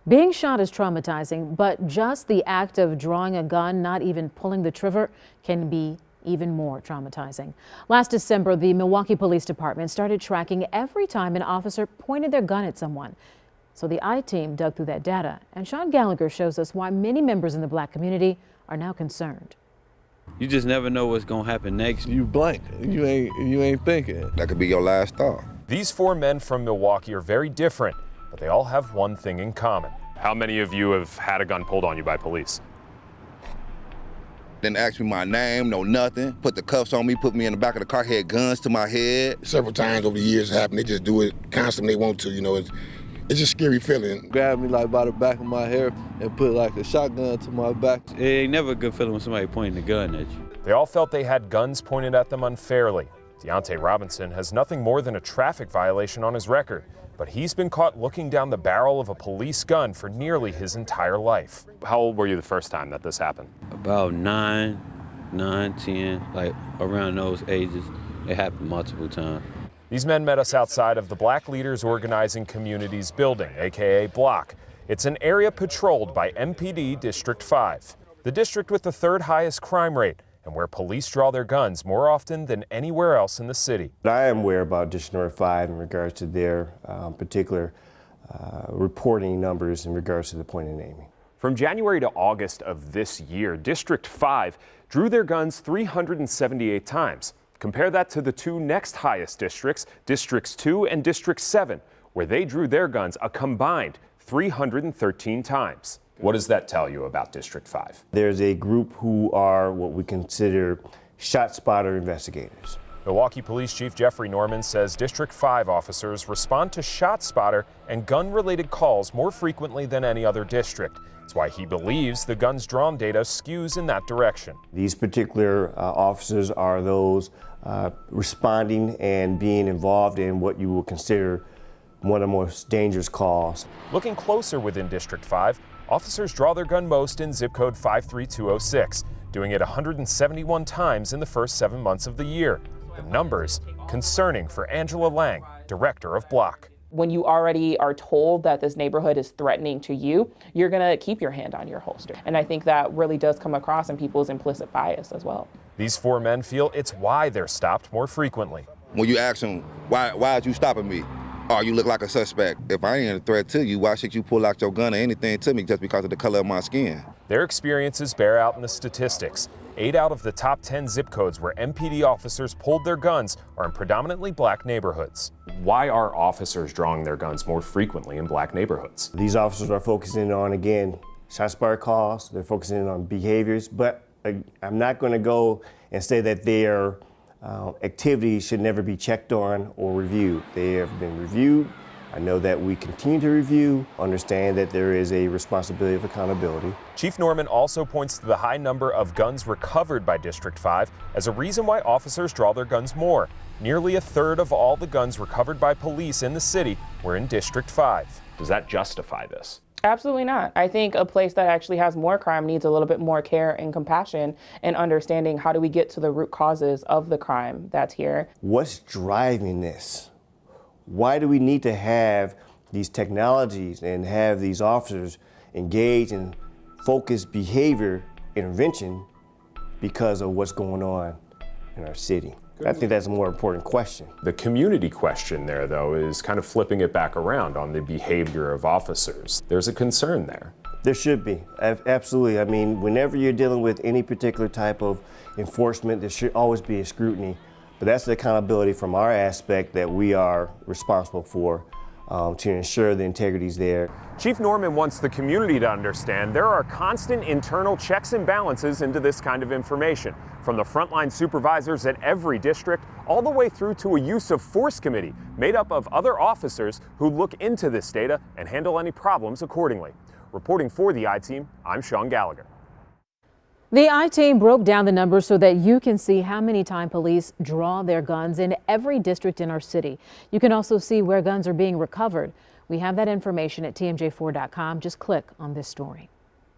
Being shot is traumatizing, but just the act of drawing a gun, not even pulling the trigger, can be even more traumatizing. Last December, the Milwaukee Police Department started tracking every time an officer pointed their gun at someone. So the I-Team dug through that data, and Sean Gallagher shows us why many members in the Black community are now concerned. You just never know what's gonna happen next. You blank. You ain't thinking. That could be your last thought. These four men from Milwaukee are very different, but they all have one thing in common. How many of you have had a gun pulled on you by police? Didn't ask me my name, no nothing. Put the cuffs on me, put me in the back of the car, had guns to my head. Several times over the years it happened. They just do it constantly. They want to, you know. It's just a scary feeling. Grabbed me like by the back of my hair and put like a shotgun to my back. It ain't never a good feeling when somebody pointing a gun at you. They all felt they had guns pointed at them unfairly. DEONTAE Robinson has nothing more than a traffic violation on his record, but he's been caught looking down the barrel of a police gun for nearly his entire life. How old were you the first time that this happened? About 9, 10, like around those ages. It happened multiple times. These men met us outside of the Black Leaders Organizing Communities building, aka Block. It's an area patrolled by MPD District 5, the district with the third highest crime rate, and where police draw their guns more often than anywhere else in the city. I am aware about District 5 in regards to their particular reporting numbers in regards to the point and aiming. From January to August of this year, District 5 drew their guns 378 times. Compare that to the two next highest districts, Districts 2 and District 7, where they drew their guns a combined 313 times. What does that tell you about District 5? There's a group who are what we consider shot spotter investigators. Milwaukee Police Chief Jeffrey Norman says District 5 officers respond to shot spotter and gun-related calls more frequently than any other district. That's why he believes the guns drawn data skews in that direction. These particular officers are those responding and being involved in what you will consider one of the most dangerous calls. Looking closer within District 5, officers draw their gun most in zip code 53206, doing it 171 times in the first 7 months of the year. The numbers concerning for Angela Lang, director of Block. When you already are told that this neighborhood is threatening to you, you're going to keep your hand on your holster. And I think that really does come across in people's implicit bias as well. These four men feel it's why they're stopped more frequently. When you ask them, why are you stopping me? Oh, you look like a suspect. If I ain't a threat to you, why should you pull out your gun or anything to me just because of the color of my skin? Their experiences bear out in the statistics. 8 out of the top 10 zip codes where MPD officers pulled their guns are in predominantly Black neighborhoods. Why are officers drawing their guns more frequently in Black neighborhoods? These officers are focusing on, again, shot spotter calls. They're focusing on behaviors, but I'm not going to go and say that their activities should never be checked on or reviewed. They have been reviewed. I know that we continue to review, understand that there is a responsibility of accountability. Chief Norman also points to the high number of guns recovered by District 5 as a reason why officers draw their guns more. Nearly a third of all the guns recovered by police in the city were in District 5. Does that justify this? Absolutely not. I think a place that actually has more crime needs a little bit more care and compassion and understanding how do we get to the root causes of the crime that's here. What's driving this? Why do we need to have these technologies and have these officers engage in focused behavior intervention because of what's going on in our city? I think that's a more important question. The community question there, though, is kind of flipping it back around on the behavior of officers. There's a concern there. There should be, absolutely. I mean, whenever you're dealing with any particular type of enforcement, there should always be a scrutiny. But that's the accountability from our aspect that we are responsible for to ensure the integrity is there. Chief Norman wants the community to understand there are constant internal checks and balances into this kind of information, from the frontline supervisors at every district all the way through to a use of force committee made up of other officers who look into this data and handle any problems accordingly. Reporting for the I-Team, I'm Sean Gallagher. The I-Team broke down the numbers so that you can see how many times police draw their guns in every district in our city. You can also see where guns are being recovered. We have that information at tmj4.com. Just click on this story.